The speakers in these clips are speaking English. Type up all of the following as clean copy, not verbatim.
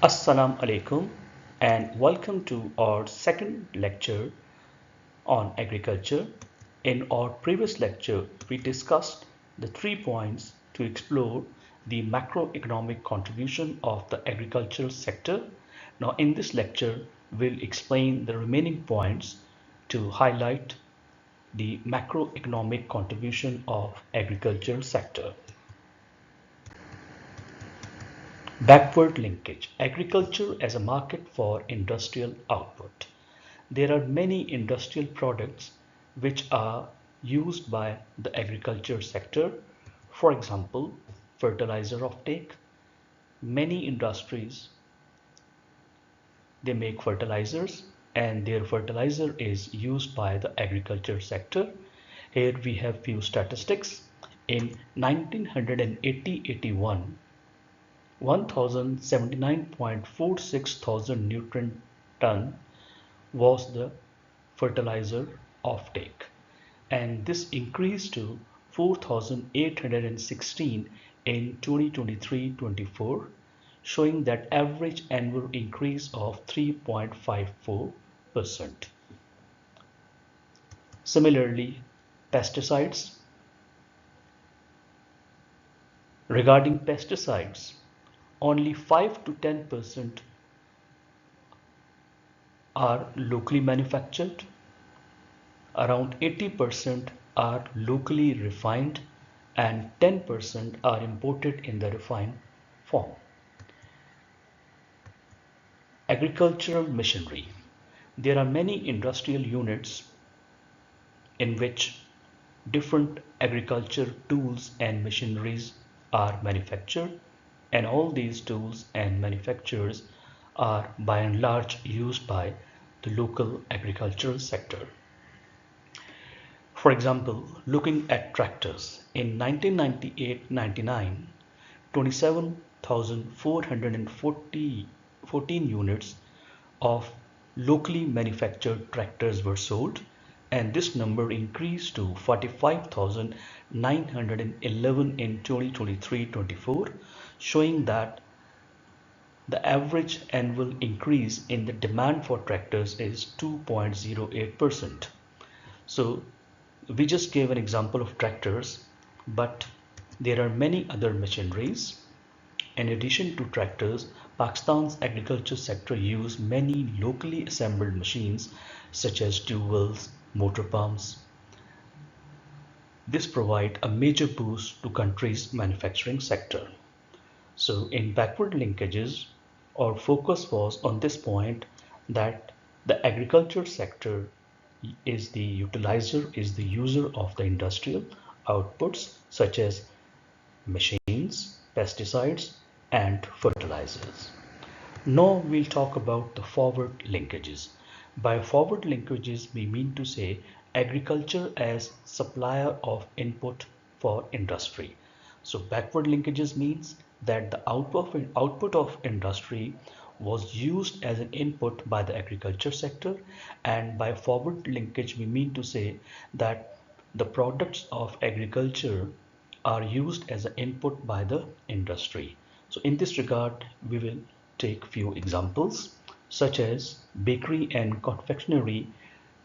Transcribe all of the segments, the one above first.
Assalamu alaikum and welcome to our second lecture on agriculture. In our previous lecture, we discussed the 3 points to explore the macroeconomic contribution of the agricultural sector. Now in this lecture, we'll explain the remaining points to highlight the macroeconomic contribution of agricultural sector. Backward linkage. Agriculture as a market for industrial output. There are many industrial products which are used by the agriculture sector. For example, fertilizer offtake. Many industries, they make fertilizers and their fertilizer is used by the agriculture sector. Here we have few statistics. In 1980-81, 1079.46 thousand nutrient ton was the fertilizer offtake, and this increased to 4,816 in 2023-24, showing that average annual increase of 3.54%. Similarly, pesticides. Regarding pesticides, only 5 to 10% are locally manufactured, around 80% are locally refined, and 10% are imported in the refined form. Agricultural machinery. There are many industrial units in which different agriculture tools and machineries are manufactured, and all these tools and manufacturers are by and large used by the local agricultural sector. For example, looking at tractors, in 1998-99, 27,414 units of locally manufactured tractors were sold, and this number increased to 45,911 in 2023-24, showing that the average annual increase in the demand for tractors is 2.08%. So we just gave an example of tractors, but there are many other machineries. In addition to tractors, Pakistan's agriculture sector use many locally assembled machines such as tubewells, motor pumps. This provides a major boost to country's manufacturing sector. So in backward linkages, our focus was on this point that the agriculture sector is the utilizer, is the user of the industrial outputs such as machines, pesticides, and fertilizers. Now we'll talk about the forward linkages. By forward linkages, we mean to say agriculture as supplier of input for industry. So backward linkages means that the output of industry was used as an input by the agriculture sector, and by forward linkage we mean to say that the products of agriculture are used as an input by the industry. So in this regard, we will take few examples such as bakery and confectionery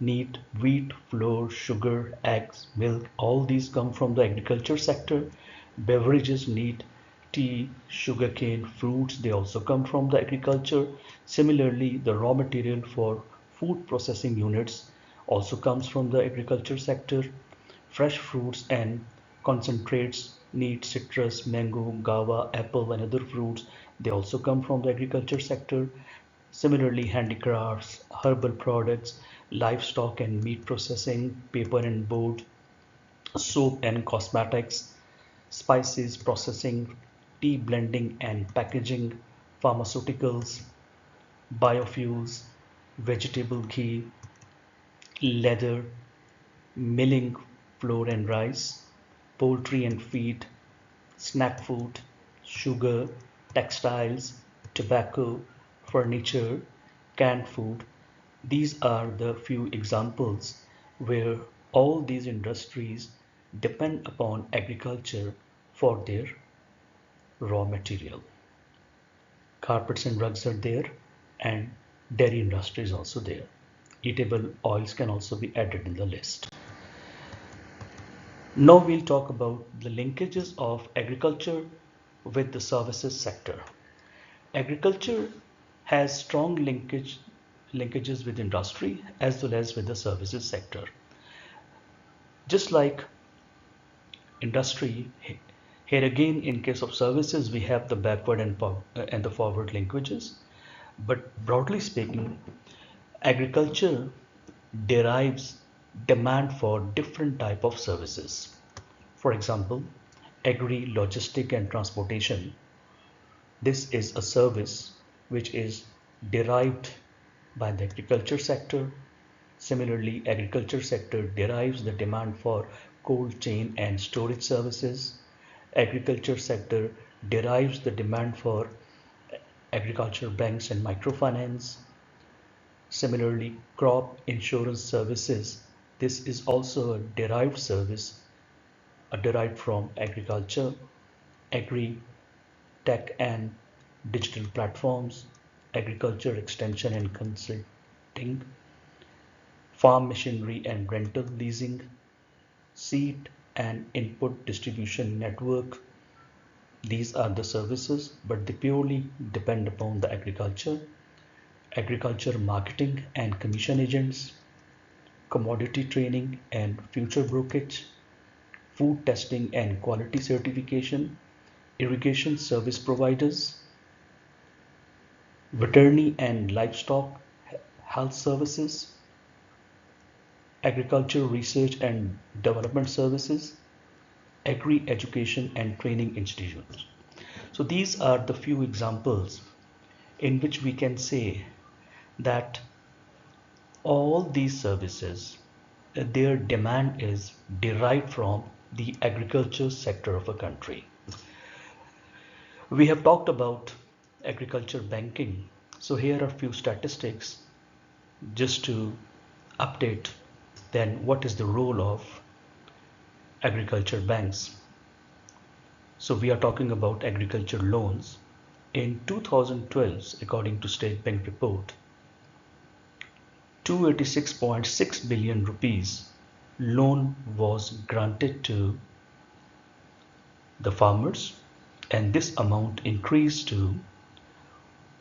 need wheat, flour, sugar, eggs, milk. All these come from the agriculture sector. Beverages need tea, sugarcane, fruits. They also come from the agriculture. Similarly, the raw material for food processing units also comes from the agriculture sector. Fresh fruits and concentrates need citrus, mango, guava, apple, and other fruits. They also come from the agriculture sector. Similarly, handicrafts, herbal products, livestock and meat processing, paper and board, soap and cosmetics, spices processing, tea blending and packaging, pharmaceuticals, biofuels, vegetable ghee, leather, milling flour and rice, poultry and feed, snack food, sugar, textiles, tobacco, furniture, canned food. These are the few examples where all these industries depend upon agriculture for their raw material. carpets and rugs are there, and dairy industry is also there. Eatable oils can also be added in the list. Now we'll talk about the linkages of agriculture with the services sector. Agriculture has strong linkages with industry as well as with the services sector. Just like industry, here again in case of services we have the backward and the forward linkages. But broadly speaking, agriculture derives demand for different type of services. For example, agri-logistic and transportation. This is a service which is derived by the agriculture sector. Similarly, agriculture sector derives the demand for cold chain and storage services. Agriculture sector derives the demand for agriculture banks and microfinance. Similarly, crop insurance services. This is also a derived service, derived from agriculture, agri tech and digital platforms, agriculture extension and consulting, farm machinery and rental leasing, seed and input distribution network. These are the services, but they purely depend upon the agriculture marketing and commission agents, commodity training and future brokerage, food testing and quality certification, irrigation service providers, veterinary and livestock health services, agriculture research and development services, agri-education and training institutes. So these are the few examples in which we can say that all these services, their demand is derived from the agriculture sector of a country. We have talked about agriculture banking. So here are a few statistics just to update then what is the role of agriculture banks. So we are talking about agriculture loans. In 2012, according to State Bank report, 286.6 billion rupees loan was granted to the farmers, and this amount increased to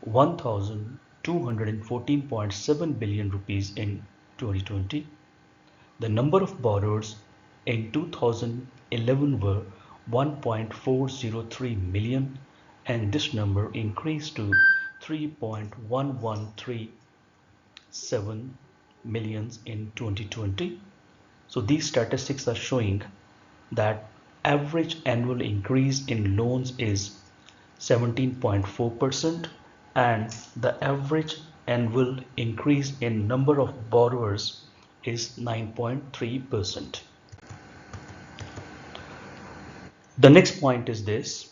1,214.7 billion rupees in 2020. The number of borrowers in 2011 were 1.403 million, and this number increased to 3.1137 millions in 2020. So these statistics are showing that average annual increase in loans is 17.4%, and the average annual increase in number of borrowers is 9.3%. The next point is this: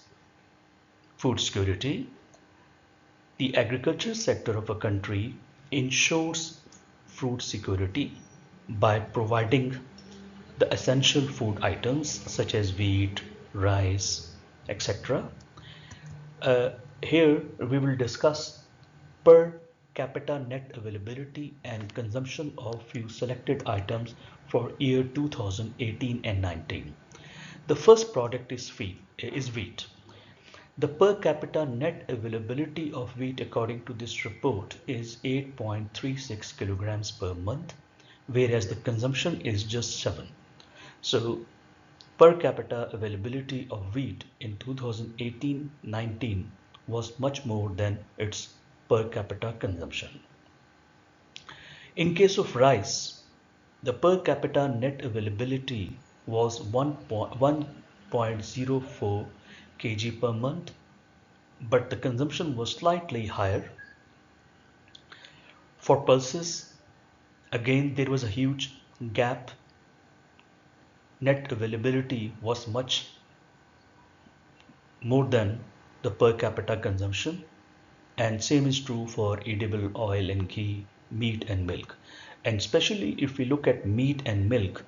food security. The agriculture sector of a country ensures food security by providing the essential food items such as wheat, rice, etc. Here we will discuss per capita net availability and consumption of few selected items for year 2018 and 19. The first product is wheat. The per capita net availability of wheat according to this report is 8.36 kilograms per month, whereas the consumption is just 7. So per capita availability of wheat in 2018-19 was much more than its per capita consumption. In case of rice, the per capita net availability was 1.04 kg per month, but the consumption was slightly higher. For pulses, again there was a huge gap. Net availability was much more than the per capita consumption, and same is true for edible oil and ghee, meat and milk. And especially if we look at meat and milk,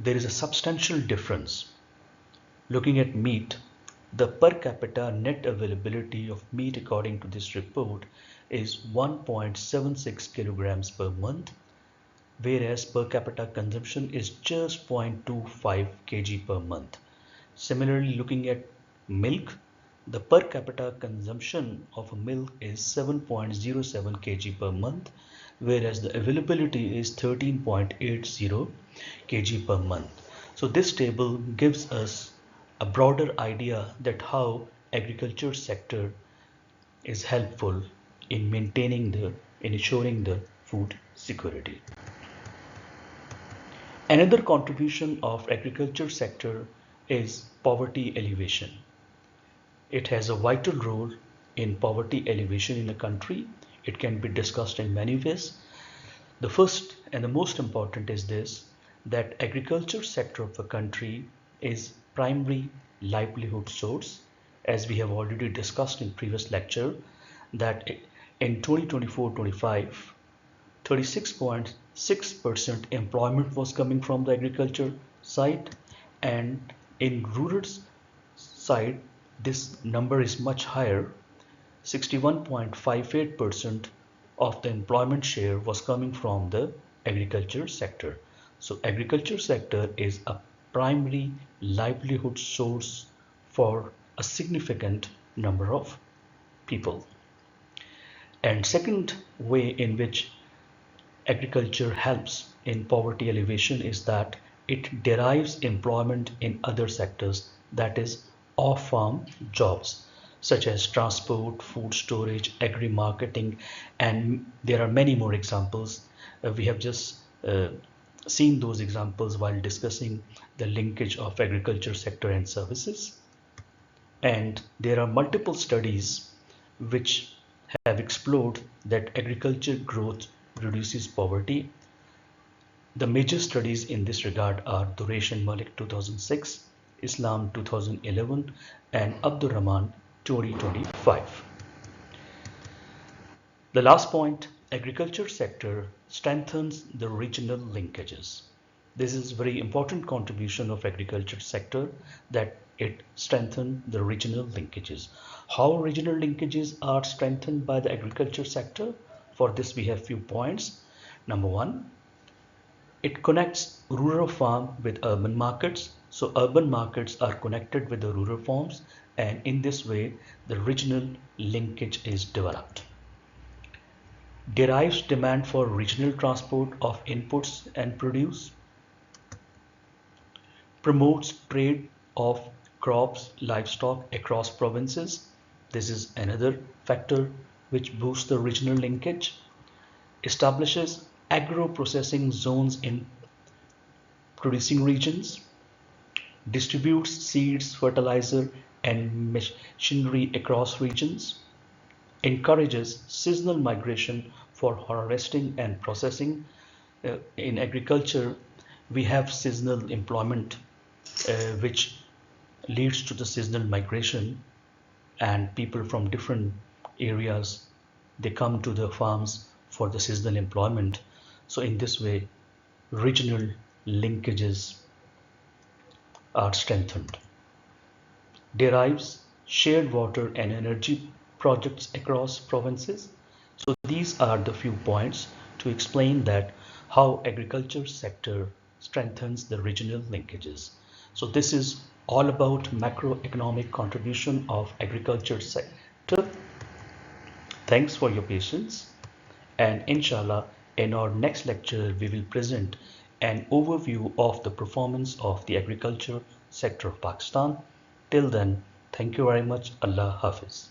there is a substantial difference. Looking at meat, The per capita net availability of meat according to this report is 1.76 kilograms per month, whereas per capita consumption is just 0.25 kg per month. Similarly, looking at milk, the per capita consumption of milk is 7.07 kg per month, whereas the availability is 13.80 kg per month. So this table gives us a broader idea that how agriculture sector is helpful in ensuring the food security. Another contribution of agriculture sector is poverty alleviation. It has a vital role in poverty alleviation in a country. It can be discussed in many ways. The first and the most important is this, that agriculture sector of a country is primary livelihood source, as we have already discussed in previous lecture, that in 2024-25, 36.6% employment was coming from the agriculture side, and in rural side this number is much higher. 61.58% of the employment share was coming from the agriculture sector. So agriculture sector is a primary livelihood source for a significant number of people. And second way in which agriculture helps in poverty alleviation is that it derives employment in other sectors, that is off-farm jobs such as transport, food storage, agri-marketing, and there are many more examples. We have just seen those examples while discussing the linkage of agriculture sector and services. And there are multiple studies which have explored that agriculture growth reduces poverty. The major studies in this regard are Duresh and Malik 2006, Islam 2011, and Abdur Rahman 2025. The last point, agriculture sector strengthens the regional linkages. This is very important contribution of agriculture sector, that it strengthens the regional linkages. How regional linkages are strengthened by the agriculture sector? For this we have few points. Number one, it connects rural farm with urban markets. So urban markets are connected with the rural farms, and in this way the regional linkage is developed. Derives demand for regional transport of inputs and produce. Promotes trade of crops, livestock across provinces. This is another factor which boosts the regional linkage. Establishes agro-processing zones in producing regions. Distributes seeds, fertilizer, and machinery across regions. Encourages seasonal migration for harvesting and processing. In agriculture, we have seasonal employment, which leads to the seasonal migration, and people from different areas, they come to the farms for the seasonal employment. So in this way, regional linkages are strengthened. Derives shared water and energy projects across provinces. So these are the few points to explain that how agriculture sector strengthens the regional linkages. So this is all about macroeconomic contribution of agriculture sector. Thanks for your patience, and inshallah in our next lecture we will present an overview of the performance of the agriculture sector of Pakistan. Till then, thank you very much. Allah Hafiz.